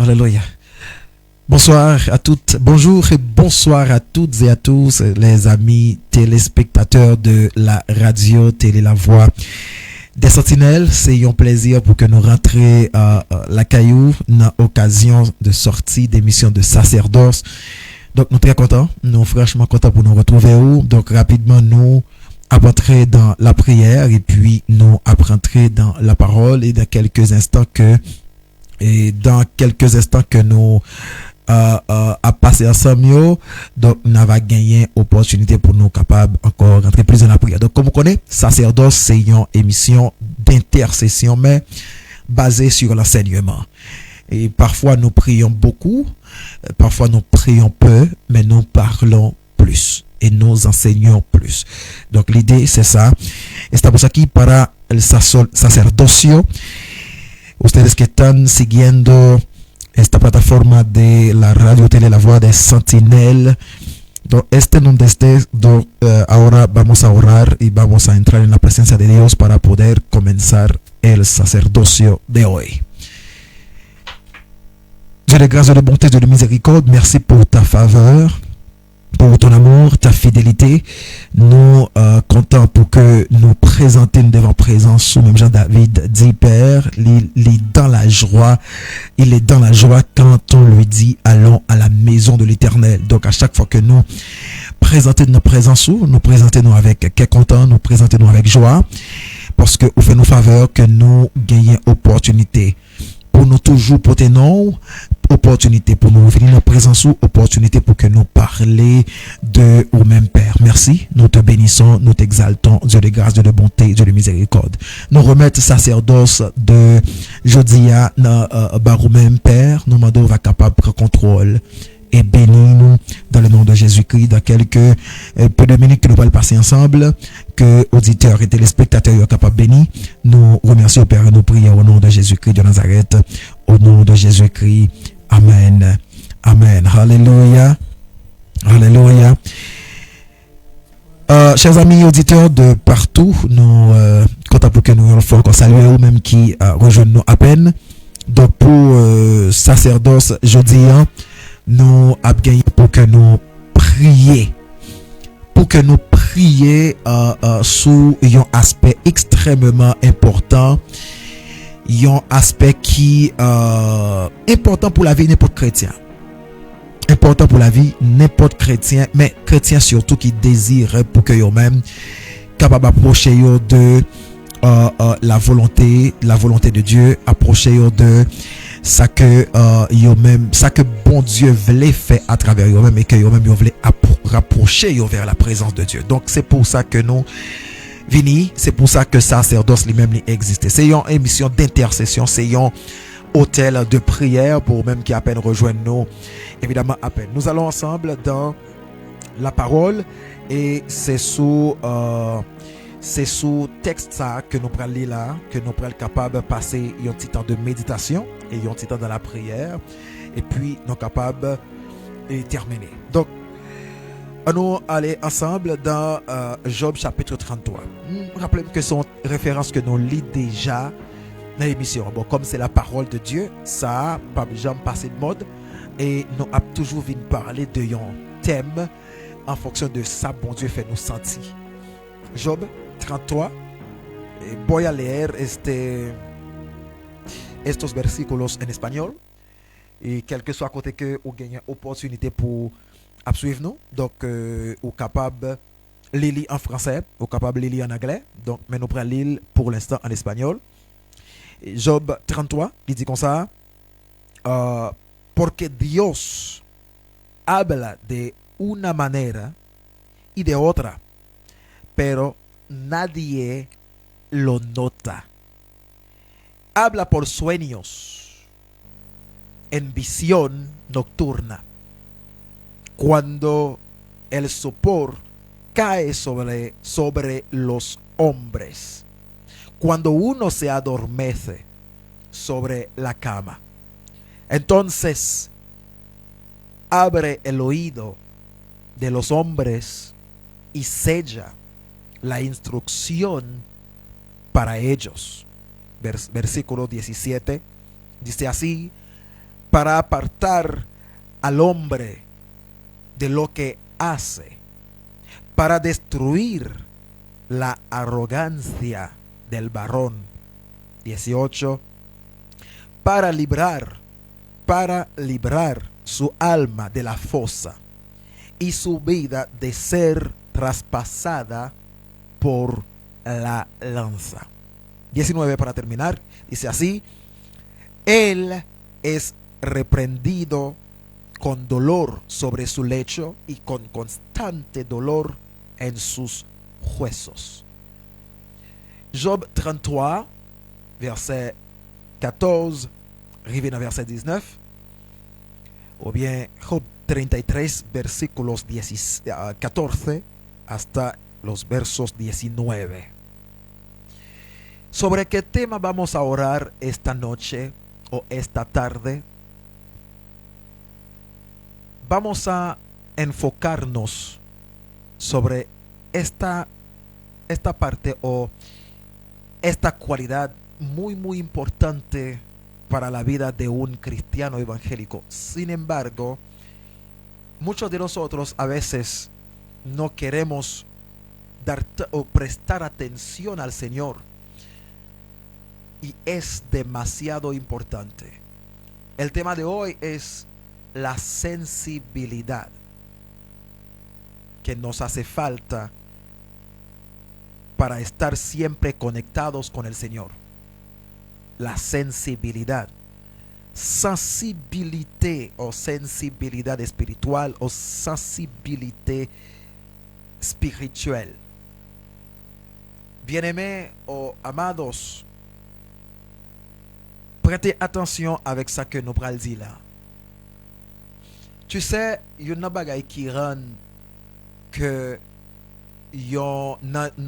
Alléluia. Bonsoir à toutes, bonjour et bonsoir à toutes et à tous les amis téléspectateurs de la radio Télé La Voix des Sentinelles. C'est un plaisir pour que nous rentrions à la Caillou dans l'occasion de sortie d'émission de sacerdoce. Donc nous très contents, nous franchement contents pour nous retrouver où. Donc rapidement nous apprendrons dans la prière et puis nous apprendrons dans la parole et dans quelques instants que nous à passer ensemble donc nous va gagner opportunité pour nous capables encore rentrer plus dans la prière. Donc comme vous connaissez, sacerdoce c'est une émission d'intercession mais basée sur l'enseignement. Et parfois nous prions beaucoup, parfois nous prions peu, mais nous parlons plus et nous enseignons plus. Donc l'idée c'est ça. Estamos aquí para el sacerdocio. Ustedes que están siguiendo esta plataforma de la radio Tele La Voix de Sentinel. Donde estés, ahora vamos a orar y vamos a entrar en la presencia de Dios para poder comenzar el sacerdocio de hoy. Dieu de grâce, de bonté, de miséricorde, merci pour ta faveur, pour ton amour, ta fidélité. Nous comptons pour que nous présenter devant présence sous même Jean-David dit Père, il est dans la joie quand on lui dit allons à la maison de l'Éternel. Donc à chaque fois que nous présentons notre présence sous, nous présentons avec quel content, nous présentons avec joie, parce que vous faites nos faveurs que nous gagnons opportunité. Pour nous toujours porter non, opportunité pour nous venir dans présence ou opportunité pour que nous parler de au même Père. Merci, nous te bénissons, nous t'exaltons, Dieu de grâce, Dieu de bonté, Dieu de miséricorde. Nous remettre sacerdoce de Jodia par au même Père, nous demandons va capable de contrôle et bénis-nous dans le nom de Jésus-Christ. Dans quelques peu de minutes que nous allons passer ensemble, que auditeurs et téléspectateurs soient capables de bénir. Nous remercions Père et nous prions au nom de Jésus-Christ de Nazareth, au nom de Jésus-Christ. Amen. Amen. Alléluia. Alléluia. Chers amis auditeurs de partout, nous comptons pour que nous faisons encore saluer ou même qui rejoignent nous à peine. Donc pour sacerdoce jeudi, nous avons gagné pour que nous prions. Pour que nous prions sur un aspect extrêmement important. Un aspect qui est important pour la vie n'importe chrétien. Important pour la vie n'importe chrétien, mais chrétien surtout qui désire pour que eux-mêmes capable d'approcher de la volonté de Dieu, approcher de ça que bon Dieu voulait faire à travers eux-mêmes et que eux-mêmes voulaient rapprocher vers la présence de Dieu. Donc c'est pour ça que nous vini, c'est pour ça que sacerdoce lui-même existe. C'est une émission d'intercession, c'est un hôtel de prière pour même qui à peine rejoignent nous. Évidemment à peine. Nous allons ensemble dans la parole et c'est sous texte ça que nous prenons là, que nous prenons capable de passer un petit temps de méditation et un petit temps dans la prière et puis nous capables de terminer. Donc nous allons ensemble dans Job chapitre 33. Rappelez-moi que sont références que nous lisons déjà dans l'émission. Bon, comme c'est la parole de Dieu, ça n'a pas jamais passé de mode et nous avons toujours vu parler de un thème en fonction de ça bon Dieu fait nous sentir. Job 33, voy a leer estos versículos en espagnol et quel que soit côté que vous gagnez opportunité pour suivre nous, donc ou capable lire en français, ou capable lire en anglais, donc mais nous prenons lire pour l'instant en espagnol. Job 33, il dit comme ça, porque Dios habla de una manera y de otra, pero nadie lo nota. Habla por sueños, en visión nocturna, cuando el sopor cae sobre los hombres, cuando uno se adormece sobre la cama. Entonces abre el oído de los hombres y sella la instrucción para ellos. Versículo 17 dice así: para apartar al hombre de lo que hace, para destruir la arrogancia del varón. 18. Para librar su alma de la fosa y su vida de ser traspasada por la lanza. 19 para terminar, dice así: Él es reprendido con dolor sobre su lecho y con constante dolor en sus huesos. Job 33, verset 14, arrivé au verset 19, ou bien Job 33, versículos 14 hasta los versos 19. ¿Sobre qué tema vamos a orar esta noche o esta tarde? Vamos a enfocarnos sobre esta parte o esta cualidad muy importante para la vida de un cristiano evangélico. Sin embargo, muchos de nosotros a veces no queremos dar o prestar atención al Señor, y es demasiado importante. El tema de hoy es la sensibilidad que nos hace falta para estar siempre conectados con el Señor. La sensibilidad. Sensibilité o sensibilidad espiritual o sensibilité spirituelle. Bien-aimés o amados, prêtez attention avec ça que nous pral dire là. Tu sais, il y a une bagaille qui rend que dans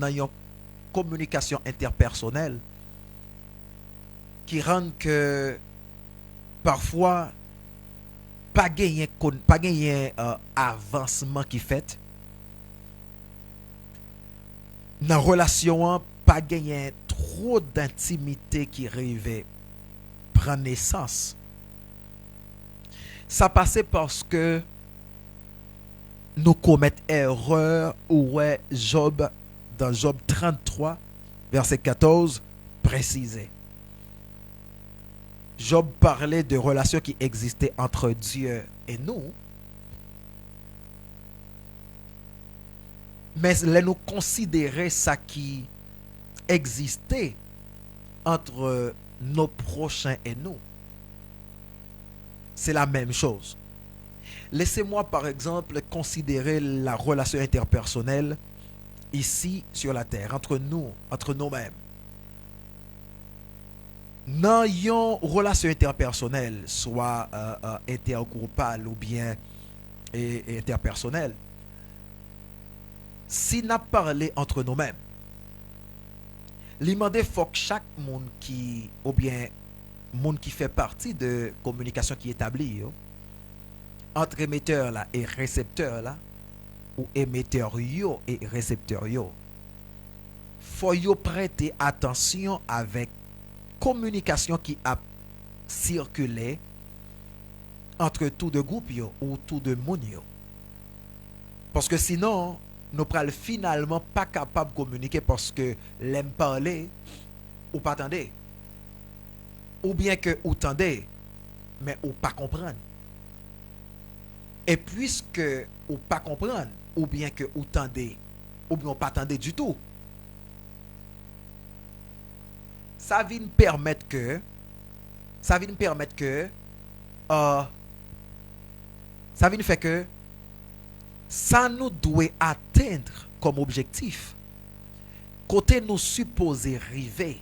une communication interpersonnelle, qui rend que parfois pas gagner avancement qui fait dans relation, pas gagner trop d'intimité qui arrive prendre naissance. Ça passait parce que nous commettons erreur. Ouais, Job, dans Job 33, verset 14, précisé. Job parlait de relations qui existaient entre Dieu et nous. Mais là, nous considérer ça qui existait entre nos prochains et nous. C'est la même chose. Laissez-moi par exemple considérer la relation interpersonnelle ici sur la terre, entre nous-mêmes. Dans une relation interpersonnelle, soit intergroupale ou bien interpersonnelle, si nous parlons entre nous-mêmes, il faut que chaque monde qui, ou bien monde qui fait partie de communication qui est établie, entre émetteur là et récepteur là, ou émetteur yo et récepteur yo, faut yo prêter attention avec communication qui a circulé entre tout de groupe yo ou tout de monde yo. Parce que sinon, nous pral finalement pas capable de communiquer parce que l'aime parler ou pas attendre. Ou bien que ou tendez, mais ou pas comprendre. Et puisque ou pas comprendre, ou bien que ou tendez, ou bien ou pas attendre du tout, ça vient permettre que ça vient faire que ça nous doit atteindre comme objectif côté nous supposé arriver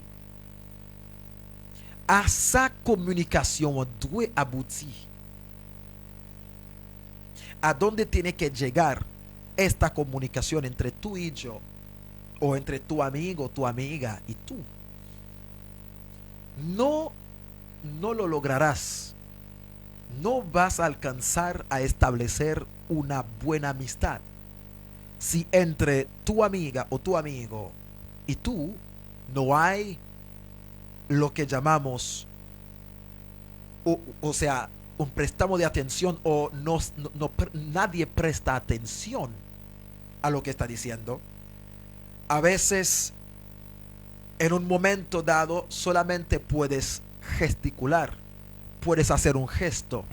à sa communication doit aboutir a donde tiene que llegar esta comunicación entre tú y yo, o entre tu amigo, tu amiga y tú. No lo lograrás. No vas a alcanzar a establecer una buena amistad si entre tu amiga o tu amigo y tú no hay lo que llamamos, o sea, un préstamo de atención o nadie presta atención a lo que está diciendo. A veces, en un momento dado, solamente puedes gesticular, puedes hacer un gesto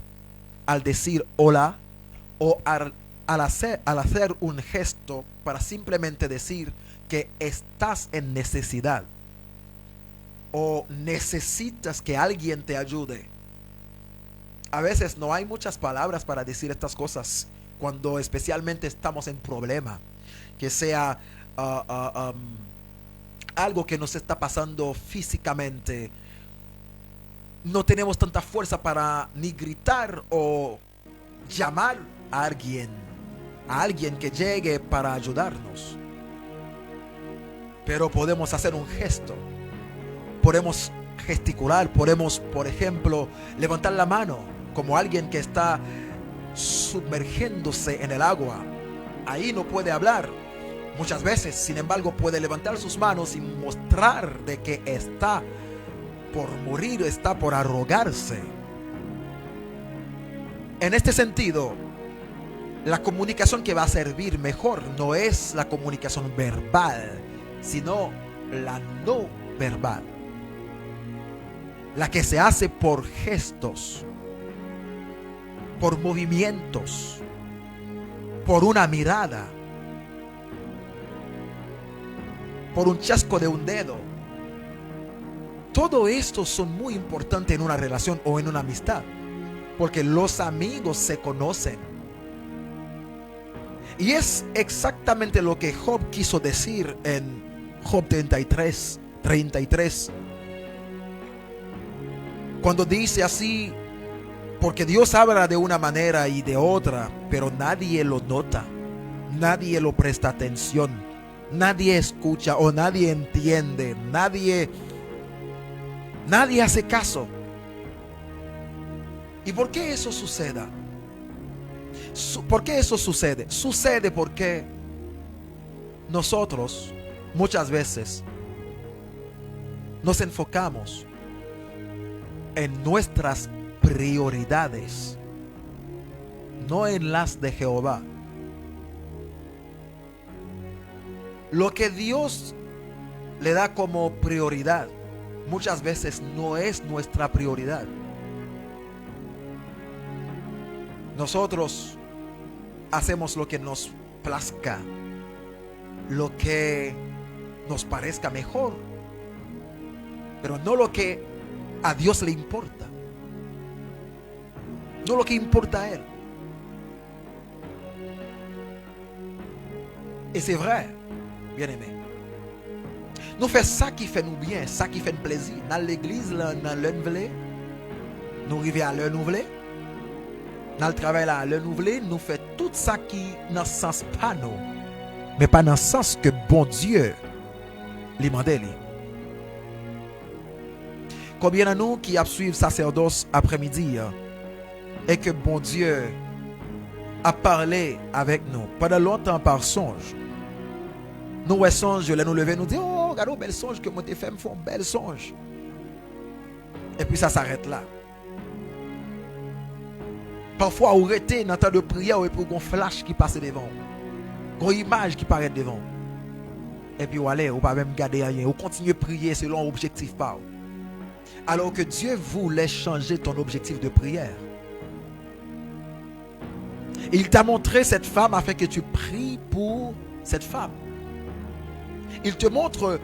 al decir hola, o al hacer un gesto para simplemente decir que estás en necesidad o necesitas que alguien te ayude. A veces no hay muchas palabras para decir estas cosas cuando especialmente estamos en problema, que sea algo que nos está pasando físicamente. No tenemos tanta fuerza para ni gritar o llamar a alguien que llegue para ayudarnos. Pero podemos hacer un gesto, podemos gesticular, podemos, por ejemplo, levantar la mano como alguien que está sumergiéndose en el agua. Ahí no puede hablar muchas veces, sin embargo puede levantar sus manos y mostrar de que está por morir, está por ahogarse. En este sentido, la comunicación que va a servir mejor no es la comunicación verbal, sino la no verbal, la que se hace por gestos, por movimientos, por una mirada, por un chasco de un dedo. Todo esto son muy importantes en una relación o en una amistad, porque los amigos se conocen. Y es exactamente lo que Job quiso decir en Job 33, cuando dice así: porque Dios habla de una manera y de otra, pero nadie lo nota, nadie lo presta atención, nadie escucha o nadie entiende, nadie hace caso. ¿Y por qué eso sucede? ¿Por qué eso sucede? Sucede porque nosotros muchas veces nos enfocamos en nuestras prioridades, no en las de Jehová. Lo que Dios le da como prioridad muchas veces no es nuestra prioridad. Nosotros hacemos lo que nos plazca, lo que nos parezca mejor, pero no lo que a Dios le importa, no lo que importa a Él. Et c'est vrai, bien aimé. Nous faisons ça qui fait nous bien, ça qui fait nous plaisir. Dans l'église, dans l'heure nous voulons, nous arrivons à l'heure nous voulons. Dans le travail là, l'heure nous voulons, nous faisons tout ça qui dans le sens pas nous, mais pas dans le sens que bon Dieu lui mandait. Combien de nous qui suivent sacerdoce après-midi et que bon Dieu a parlé avec nous pendant longtemps par songe. Nous ouais songe, nous lever, nous dire oh regarde bel songe que moi t'ai fait, me font bel songe. Et puis ça s'arrête là. Parfois on arrête dans temps de prière et puis un flash qui passe devant, une image qui paraît devant. Et puis on allait, on pas même garder rien, on continue à prier selon l'objectif pas. Alors que Dieu voulait changer ton objectif de prière. Il t'a montré cette femme afin que tu pries pour cette femme. Il te montre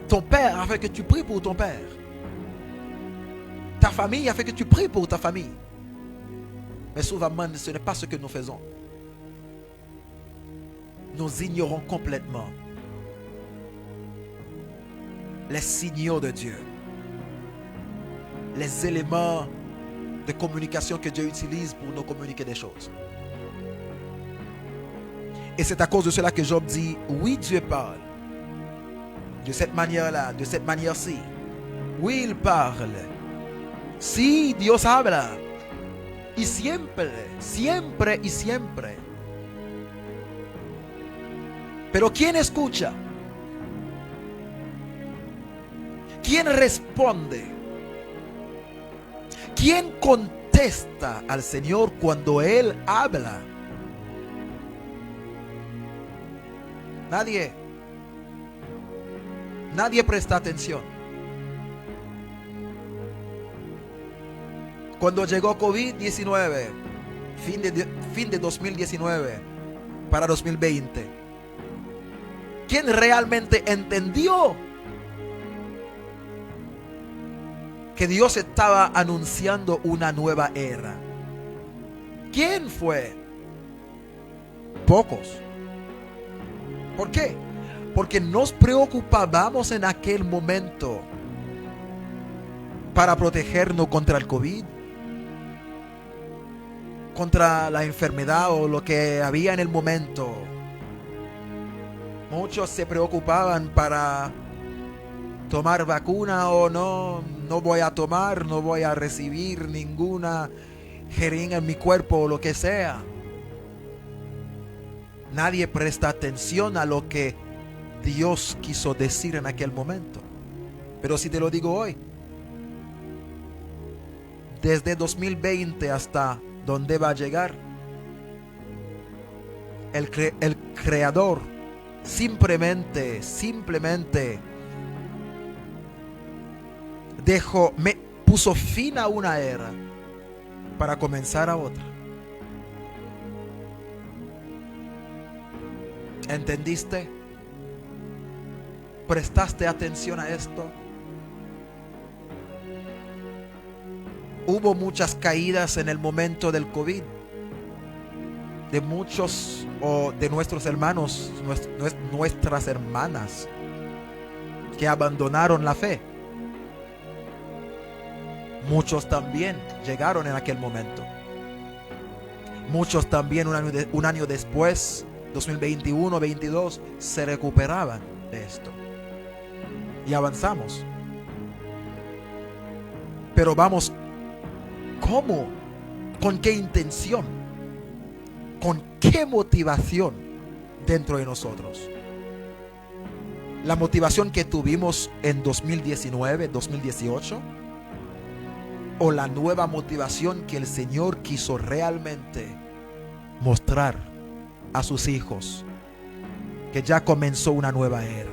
ton père afin que tu pries pour ton père. Ta famille afin que tu pries pour ta famille. Mais souvent, ce n'est pas ce que nous faisons. Nous ignorons complètement les signaux de Dieu, les éléments de communication que Dieu utilise pour nous communiquer des choses. Et c'est à cause de cela que Job dit, oui, Dieu parle. De cette manière-là, de cette manière-ci. Oui, il parle. Si, Dios habla. Y siempre, siempre y siempre. Pero ¿quién escucha? ¿Quién responde? ¿Quién contesta contesta al Señor cuando Él habla. Nadie presta atención. Cuando llegó COVID-19, fin de 2019 para 2020, ¿quién realmente entendió que Dios estaba anunciando una nueva era? ¿Quién fue? Pocos. ¿Por qué? Porque nos preocupábamos en aquel momento para protegernos contra el COVID, contra la enfermedad o lo que había en el momento. Muchos se preocupaban para tomar vacuna o no voy a tomar, no voy a recibir ninguna jeringa en mi cuerpo o lo que sea. Nadie presta atención a lo que Dios quiso decir en aquel momento. Pero si te lo digo hoy, desde 2020 hasta donde va a llegar, el Creador simplemente puso fin a una era para comenzar a otra. ¿Entendiste? ¿Prestaste atención a esto? Hubo muchas caídas en el momento del COVID de muchos o de nuestros hermanos, nuestras hermanas que abandonaron la fe. Muchos también llegaron en aquel momento. Muchos también un año después, 2021, 22, se recuperaban de esto. Y avanzamos. Pero vamos, ¿cómo? ¿Con qué intención? ¿Con qué motivación dentro de nosotros? ¿La motivación que tuvimos en 2019, 2018? ¿O la nueva motivación que el Señor quiso realmente mostrar a sus hijos? Que ya comenzó una nueva era.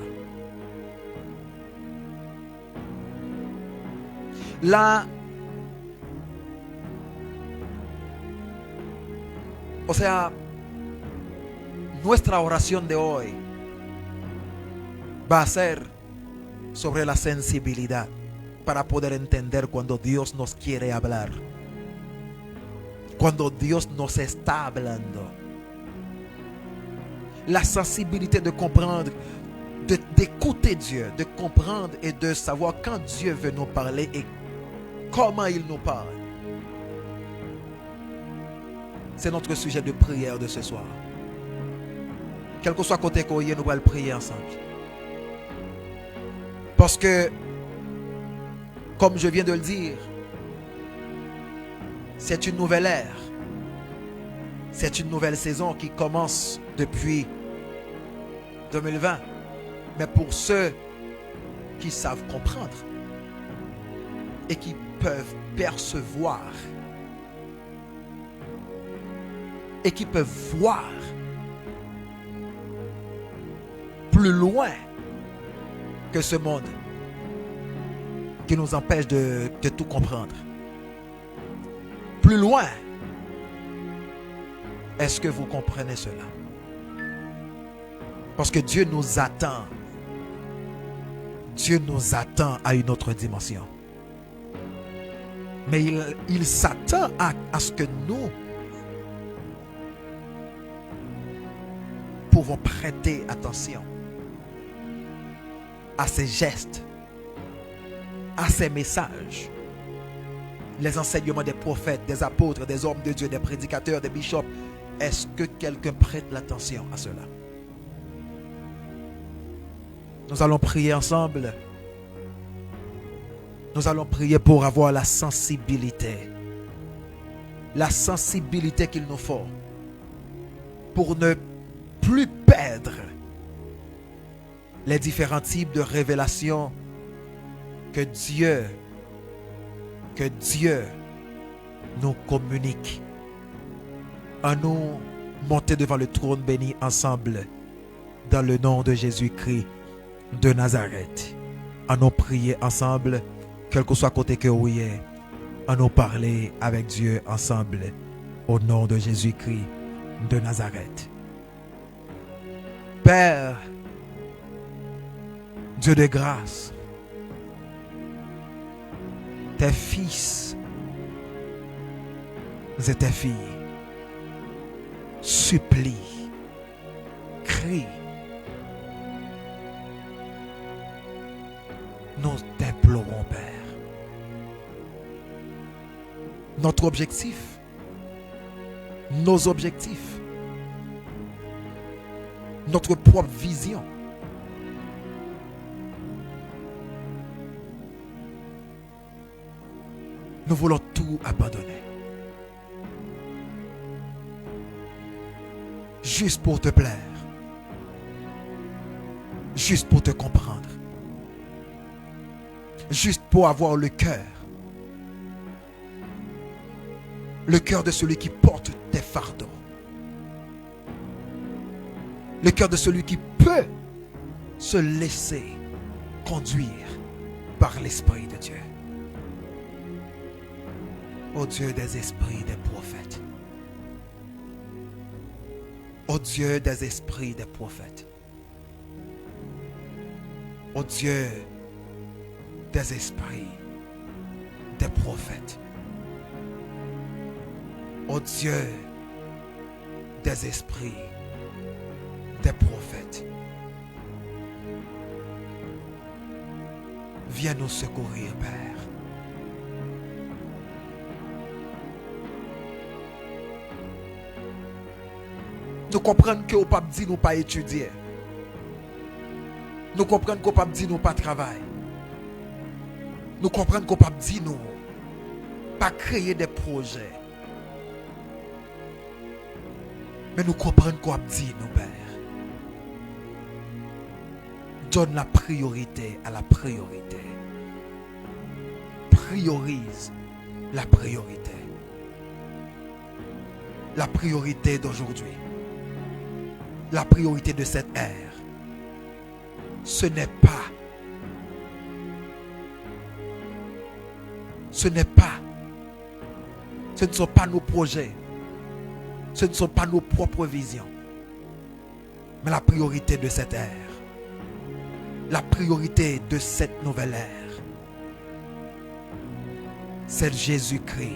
Nuestra oración de hoy va a ser sobre la sensibilidad para poder entender cuando Dios nos quiere hablar, cuando Dios nos está hablando. La sensibilité de comprendre, d'écouter Dieu, de comprendre et de savoir quand Dieu veut nous parler et comment il nous parle. C'est notre sujet de prière de ce soir. Quel que soit côté qu'on y est, nous allons prier ensemble. Parce que, comme je viens de le dire, c'est une nouvelle ère. C'est une nouvelle saison qui commence depuis 2020. Mais pour ceux qui savent comprendre et qui peuvent percevoir et qui peuvent voir plus loin que ce monde qui nous empêche de tout comprendre. Plus loin. Est-ce que vous comprenez cela? Parce que Dieu nous attend. Dieu nous attend à une autre dimension. Mais il s'attend à ce que nous pouvons prêter attention à ses gestes, à ses messages, les enseignements des prophètes, des apôtres, des hommes de Dieu, des prédicateurs, des bishops. Est-ce que quelqu'un prête l'attention à cela? Nous allons prier ensemble. Nous allons prier pour avoir la sensibilité qu'il nous faut pour ne plus perdre les différents types de révélations que Dieu nous communique, à nous monter devant le trône béni ensemble, dans le nom de Jésus-Christ de Nazareth. À nous prier ensemble, quel que soit côté que vous êtes, à nous parler avec Dieu ensemble, au nom de Jésus-Christ de Nazareth. Père, Dieu de grâce, tes fils et tes filles supplient, crient. Nous t'implorons, Père. Notre objectif, nos objectifs, notre propre vision, nous voulons tout abandonner. Juste pour te plaire. Juste pour te comprendre. Juste pour avoir le cœur. Le cœur de celui qui porte tes fardeaux. Le cœur de celui qui peut se laisser conduire par l'Esprit de Dieu. Ô Dieu des esprits des prophètes. Ô Dieu des esprits des prophètes. Ô Dieu des esprits des prophètes. Ô Dieu des esprits des prophètes. Viens nous secourir, Père. Nous comprenons que au pape dit nous pas étudier. Nous comprenons qu'au pape dit nous pas travailler. Nous comprenons qu'au pape dit nous pas créer des projets. Mais nous comprenons qu'au pape dit nous, Père. Donne la priorité à la priorité. Priorise la priorité. La priorité d'aujourd'hui. La priorité de cette ère. Ce n'est pas. Ce ne sont pas nos projets. Ce ne sont pas nos propres visions. Mais la priorité de cette ère. La priorité de cette nouvelle ère. C'est Jésus-Christ.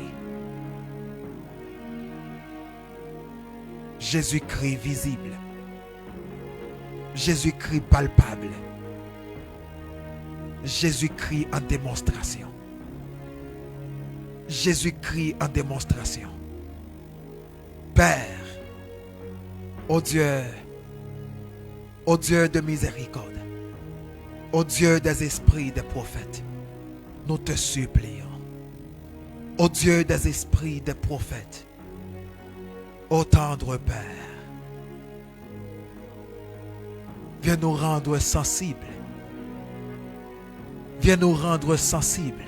Jésus-Christ visible. Jésus-Christ palpable. Jésus-Christ en démonstration. Jésus-Christ en démonstration. Père, ô Dieu de miséricorde, ô Dieu des esprits des prophètes, nous te supplions. Ô Dieu des esprits des prophètes, ô tendre Père, viens nous rendre sensibles. Viens nous rendre sensibles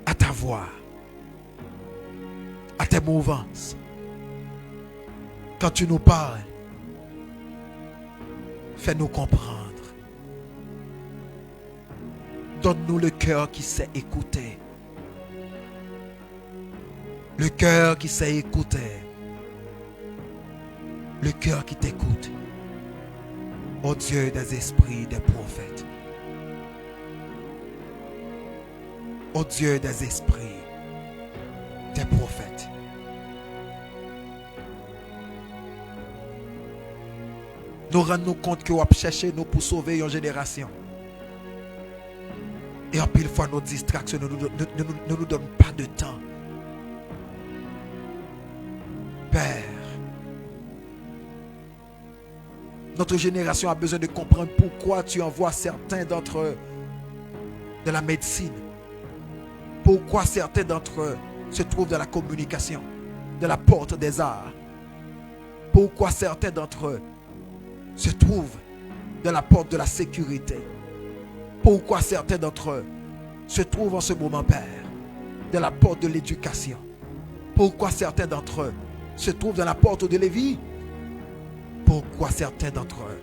à ta voix, à tes mouvances. Quand tu nous parles, fais-nous comprendre. Donne-nous le cœur qui sait écouter. Le cœur qui sait écouter. Le cœur qui t'écoute. Ô Dieu des esprits des prophètes. Ô Dieu des esprits des prophètes. Nous rendons compte que vous avez cherché nous pour sauver une génération. Et en pile fois nos distractions ne nous donnent pas de temps. Père, notre génération a besoin de comprendre pourquoi tu envoies certains d'entre eux de la médecine. Pourquoi certains d'entre eux se trouvent dans la communication, de la porte des arts. Pourquoi certains d'entre eux se trouvent dans la porte de la sécurité. Pourquoi certains d'entre eux se trouvent en ce moment, Père, dans la porte de l'éducation? Pourquoi certains d'entre eux se trouvent dans la porte de Lévi? Pourquoi certains d'entre eux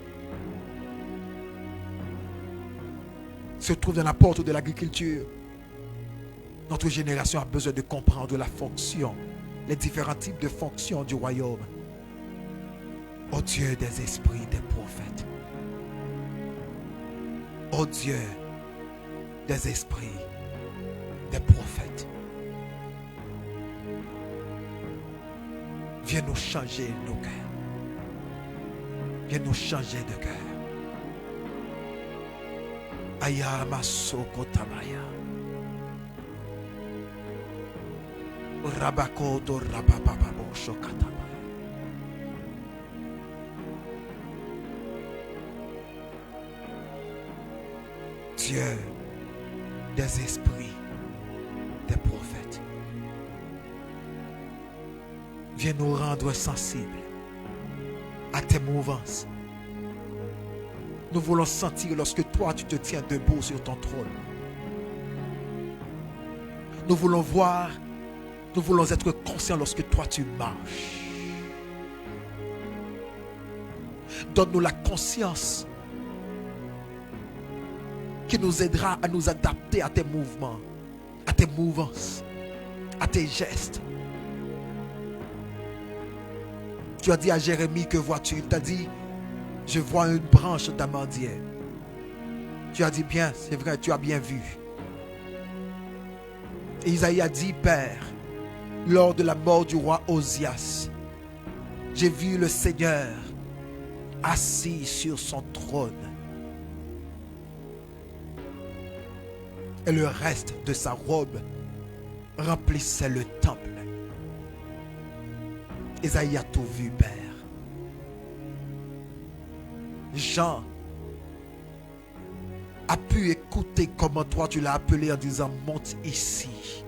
se trouvent dans la porte de l'agriculture? Notre génération a besoin de comprendre la fonction, les différents types de fonctions du royaume. Ô Dieu des esprits des prophètes, ô Dieu des esprits des prophètes, viens nous changer nos cœurs. Viens nous changer de cœur. Aya masoko tabaya. Rabako do rabababo shokatabaya. Dieu des esprits des prophètes, viens nous rendre sensibles à tes mouvances. Nous voulons sentir lorsque toi tu te tiens debout sur ton trône. Nous voulons voir, nous voulons être conscients lorsque toi tu marches. Donne-nous la conscience qui nous aidera à nous adapter à tes mouvements, à tes mouvances, à tes gestes. Tu as dit à Jérémie, que vois-tu? Il t'a dit, je vois une branche d'amandier. Tu as dit, bien, c'est vrai, tu as bien vu. Et Isaïe a dit, Père, lors de la mort du roi Osias, j'ai vu le Seigneur assis sur son trône. Et le reste de sa robe remplissait le temple. Isaïe a tout vu, Père. Jean a pu écouter comment toi tu l'as appelé en disant, monte ici.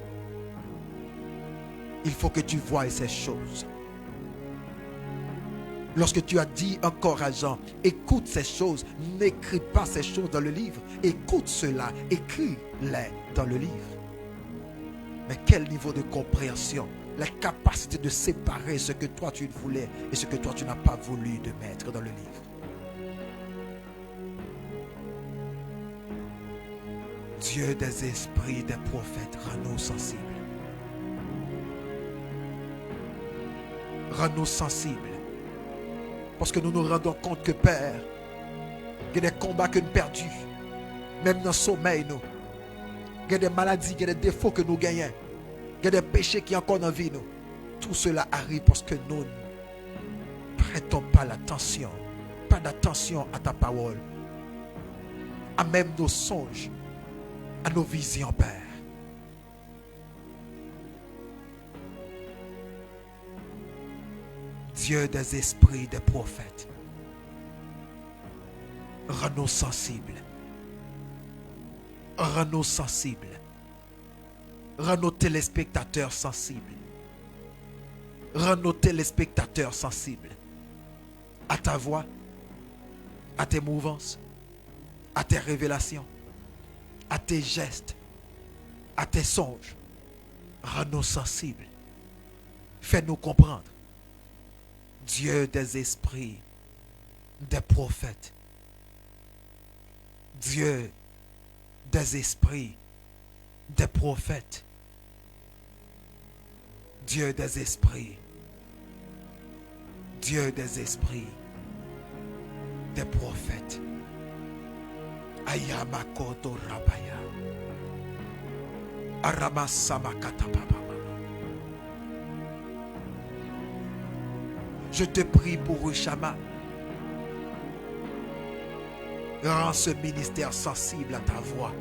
Il faut que tu voies ces choses. Lorsque tu as dit encore à Jean, écoute ces choses, n'écris pas ces choses dans le livre, écoute cela, écris-les dans le livre. Mais quel niveau de compréhension, la capacité de séparer ce que toi tu voulais et ce que toi tu n'as pas voulu de mettre dans le livre. Dieu des esprits des prophètes, rends-nous sensibles. Rends-nous sensibles. Parce que nous nous rendons compte que, Père, il y a des combats que nous perdus. Même dans le sommeil, nous. Il y a des maladies, il y a des défauts que nous gagnons. Il y a des péchés qui sont encore dans la vie, nous. Tout cela arrive parce que nous ne prêtons pas l'attention. Pas d'attention à ta parole. À même nos songes. À nos visions, Père. Dieu des esprits des prophètes, rends-nous sensibles. Rends-nous sensibles. Rends nos téléspectateurs sensibles. Rends nos téléspectateurs sensibles à ta voix, à tes mouvances, à tes révélations, à tes gestes, à tes songes. Rends-nous sensibles. Fais-nous comprendre. Dieu des esprits, des prophètes. Dieu des esprits, des prophètes. Dieu des esprits. Dieu des esprits, des prophètes. Ayamakoto Rabaya. Aramasamakatapapa. Je te prie pour Rushama. Rends ce ministère sensible à ta voix.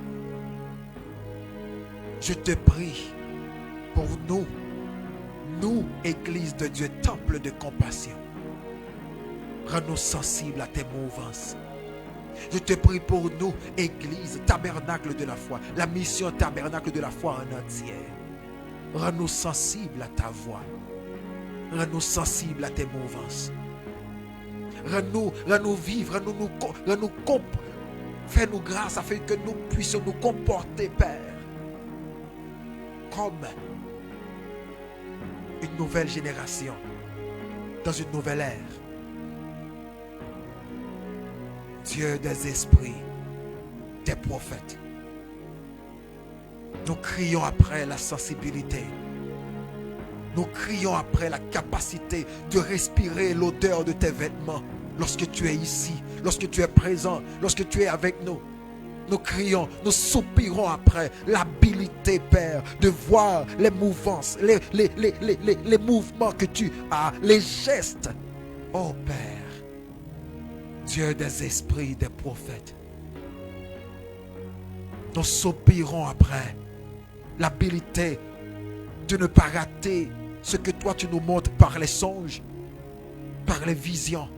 Je te prie pour nous, Église de Dieu, temple de compassion. Rends-nous sensibles à tes mouvances. Je te prie pour nous, Église, tabernacle de la foi, la mission tabernacle de la foi en entière. Rends-nous sensibles à ta voix. Rends-nous sensibles à tes mouvances. Rends-nous vivre, rends-nous fais-nous grâce afin que nous puissions nous comporter, Père, comme une nouvelle génération dans une nouvelle ère. Dieu des esprits, des prophètes. Nous crions après la sensibilité. Nous crions après la capacité de respirer l'odeur de tes vêtements lorsque tu es ici, lorsque tu es présent, lorsque tu es avec nous. Nous crions, nous soupirons après l'habilité, Père, de voir les mouvances, les mouvements que tu as, les gestes. Oh Père, Dieu des esprits, des prophètes. Nous soupirons après l'habilité de ne pas rater ce que toi tu nous montres par les songes, par les visions.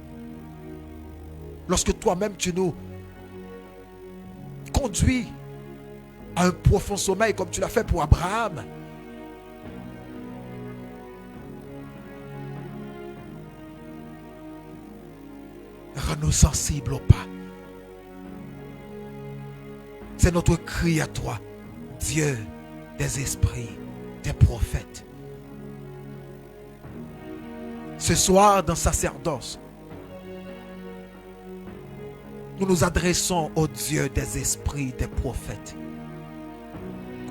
Lorsque toi-même tu nous conduis à un profond sommeil comme tu l'as fait pour Abraham. Rends-nous sensibles au pas. C'est notre cri à toi, Dieu des esprits, des prophètes. Ce soir, dans sacerdoce, nous nous adressons au Dieu des esprits, des prophètes.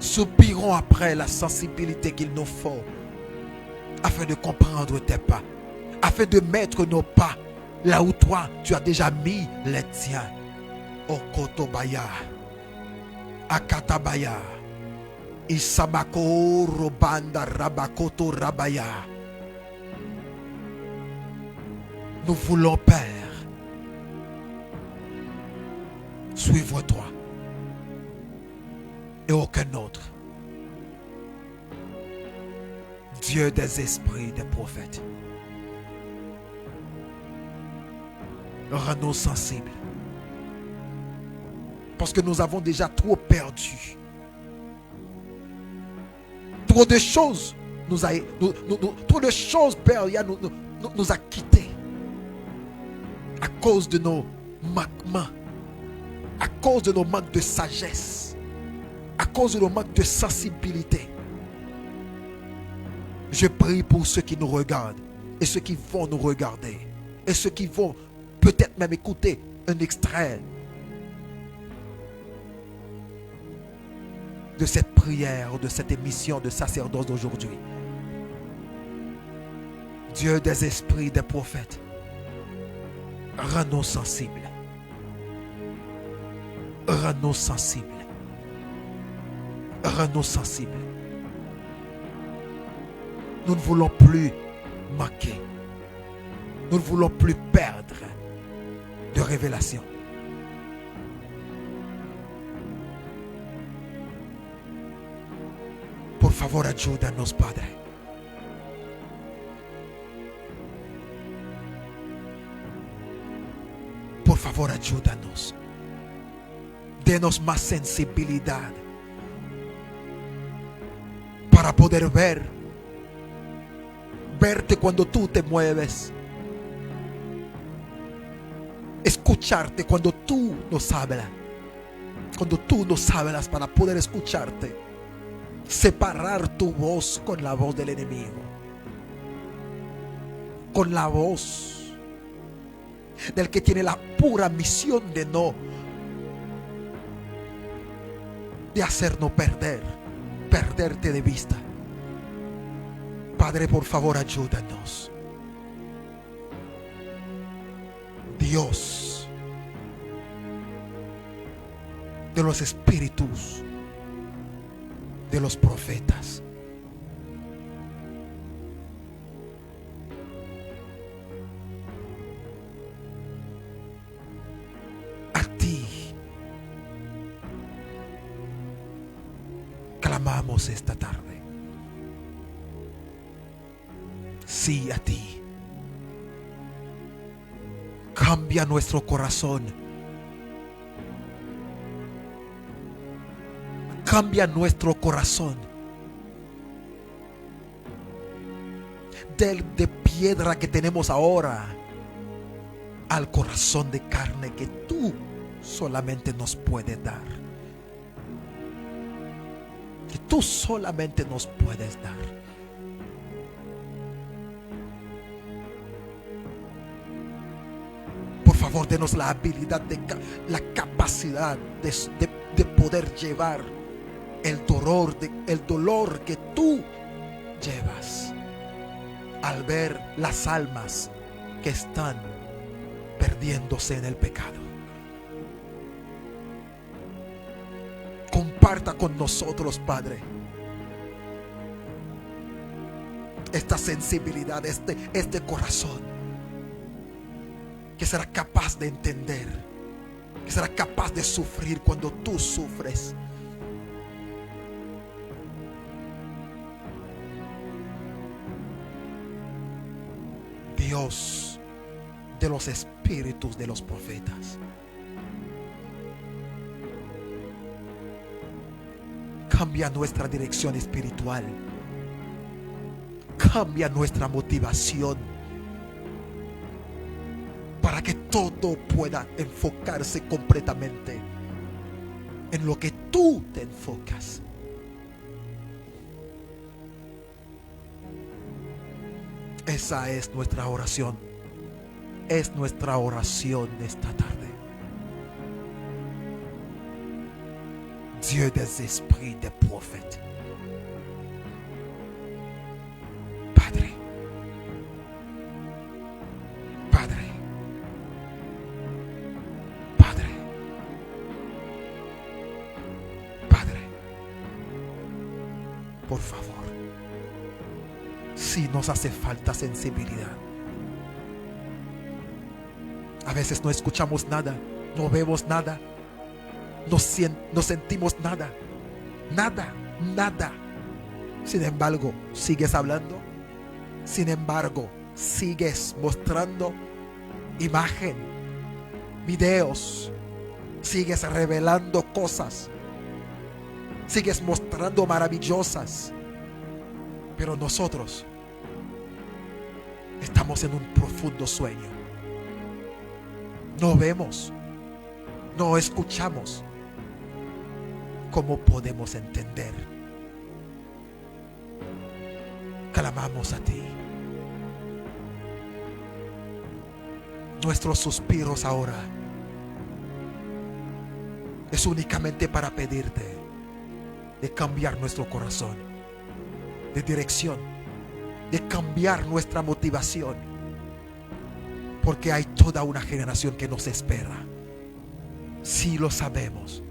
Soupirons après la sensibilité qu'il nous faut afin de comprendre tes pas, afin de mettre nos pas là où toi, tu as déjà mis les tiens. Okotobaya, Akatabaya, Isabako Robanda Rabakoto Rabaya. Nous voulons, Père, suivre toi et aucun autre. Dieu des esprits, des prophètes. Rends-nous sensibles. Parce que nous avons déjà trop perdu. Trop de choses trop de choses, Père, nous a quittés. À cause de nos manquements. À cause de nos manques de sagesse. À cause de nos manques de sensibilité. Je prie pour ceux qui nous regardent et ceux qui vont nous regarder et ceux qui vont peut-être même écouter un extrait de cette prière, de cette émission de sacerdoce d'aujourd'hui. Dieu des esprits, des prophètes, rends-nous sensibles. Rends-nous sensibles. Rends-nous sensibles. Nous ne voulons plus manquer. Nous ne voulons plus perdre de révélation. Por favor, ayúdanos, Padre. Por favor, ayúdanos. Denos más sensibilidad para poder verte cuando tú te mueves, escucharte cuando tú nos hablas, para poder escucharte, separar tu voz con la voz del enemigo, con la voz del que tiene la pura misión de hacernos perderte de vista. Padre, por favor, ayúdanos. Dios de los espíritus de los profetas, a ti clamamos esta tarde. Sí, a ti. Cambia nuestro corazón. Cambia nuestro corazón del de piedra que tenemos ahora al corazón de carne que tú solamente nos puedes dar. que tú solamente nos puedes dar. Por favor, denos la habilidad, la capacidad de poder llevar el dolor que tú llevas al ver las almas que están perdiéndose en el pecado. Comparta con nosotros, Padre, esta sensibilidad, este corazón que será capaz de entender, que será capaz de sufrir cuando tú sufres. Dios de los espíritus de los profetas, cambia nuestra dirección espiritual, cambia nuestra motivación para que todo pueda enfocarse completamente en lo que tú te enfocas. Esa es nuestra oración. Es nuestra oración esta tarde. Dieu des esprits des prophètes. Padre. Padre. Padre. Padre. Por favor. Si nos hace falta sensibilidad. A veces no escuchamos nada, no vemos nada, no sentimos nada, nada. Sin embargo, sigues hablando. Sin embargo, sigues mostrando imagen, videos, sigues revelando cosas, sigues mostrando maravillosas. Pero nosotros estamos en un profundo sueño. No vemos, no escuchamos. ¿Cómo podemos entender? Clamamos a ti. Nuestros suspiros ahora es únicamente para pedirte de cambiar nuestro corazón, de dirección, de cambiar nuestra motivación, porque hay toda una generación que nos espera. Sí lo sabemos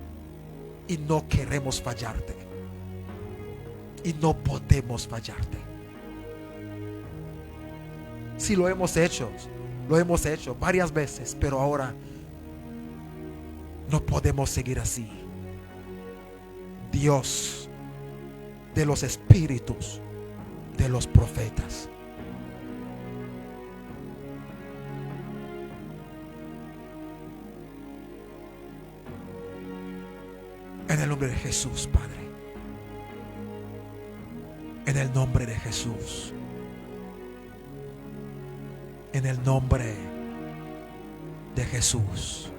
y no queremos fallarte y no podemos fallarte. Sí lo hemos hecho varias veces, pero ahora no podemos seguir así. Dios de los espíritus de los profetas, en el nombre de Jesús, Padre, en el nombre de Jesús, en el nombre de Jesús.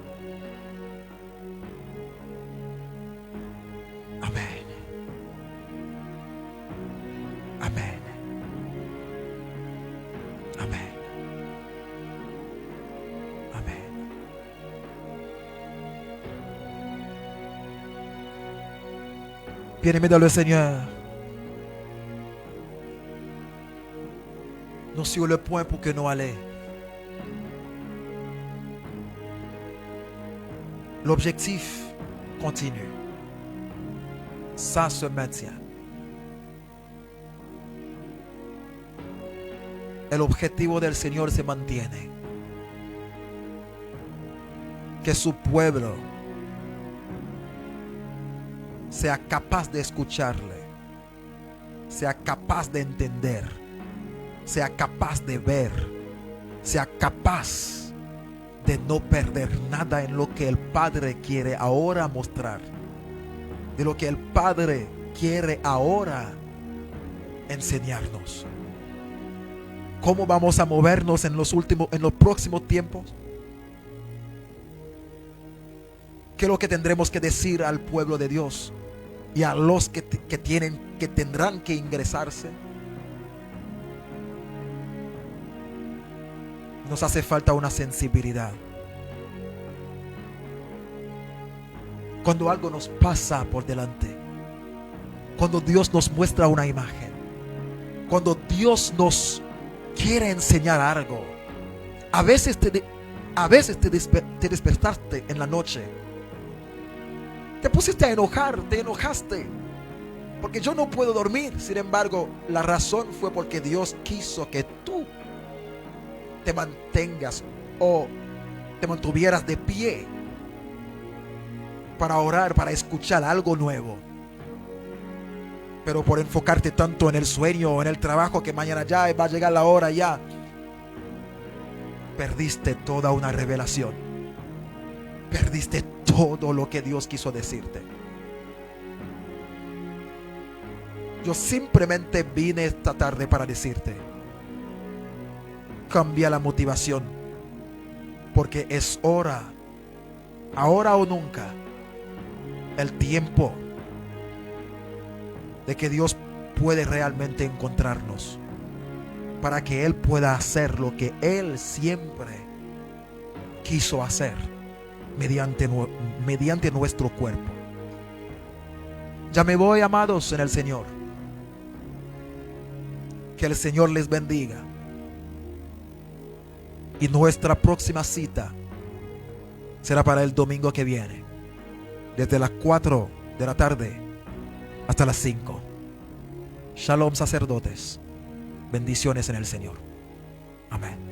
Amén. Amén. Amén. Amén. Bien-aimés dans le Seigneur, nous sur le point pour que nous allions. L'objectif continue. Ça se maintient. El objetivo del Señor se mantiene. Que su pueblo sea capaz de escucharle, sea capaz de entender, sea capaz de ver, sea capaz de no perder nada en lo que el Padre quiere ahora mostrar, de lo que el Padre quiere ahora enseñarnos. ¿Cómo vamos a movernos en los próximos tiempos? ¿Qué es lo que tendremos que decir al pueblo de Dios y a los que tendrán que ingresarse. Nos hace falta una sensibilidad. Cuando algo nos pasa por delante, cuando Dios nos muestra una imagen, cuando Dios nos quiere enseñar algo, a veces te despertaste en la noche, te pusiste a enojar, te enojaste, porque yo no puedo dormir. Sin embargo, la razón fue porque Dios quiso que tú te mantengas o te mantuvieras de pie para orar, para escuchar algo nuevo. Pero por enfocarte tanto en el sueño o en el trabajo, que mañana ya va a llegar la hora ya, perdiste toda una revelación. Perdiste todo lo que Dios quiso decirte. Yo simplemente vine esta tarde para decirte: cambia la motivación, porque es hora, ahora o nunca, el tiempo de que Dios puede realmente encontrarnos, para que Él pueda hacer lo que Él siempre quiso hacer mediante nuestro cuerpo. Ya me voy, amados en el Señor. Que el Señor les bendiga. Y nuestra próxima cita será para el domingo que viene, desde las 4 de la tarde hasta las 5. Shalom, sacerdotes. Bendiciones en el Señor. Amén.